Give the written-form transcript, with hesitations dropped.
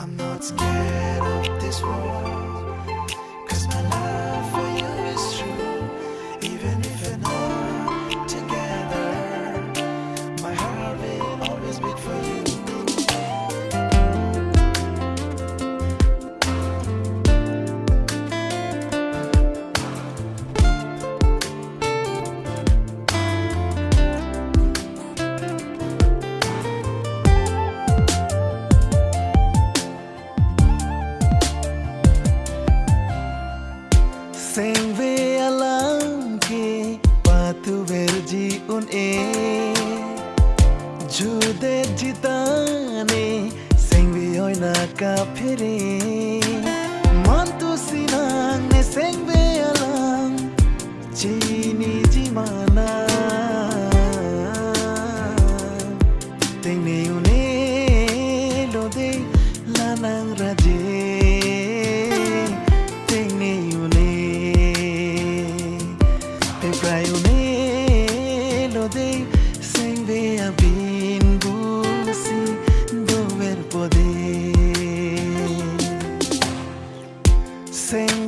I'm not scared of this world, 'cause my love for you is true. Even if we're not together, my heart will always beat for you. Sing ve alam ke patu verji un e jude jitane sing ve oina ka phire mantu sinang ne sing ve alam chini jimana Tengne Un Eh lo de lanang raje Tengne Un Tengne Un lo de sing ve a bin busi do ver poder sing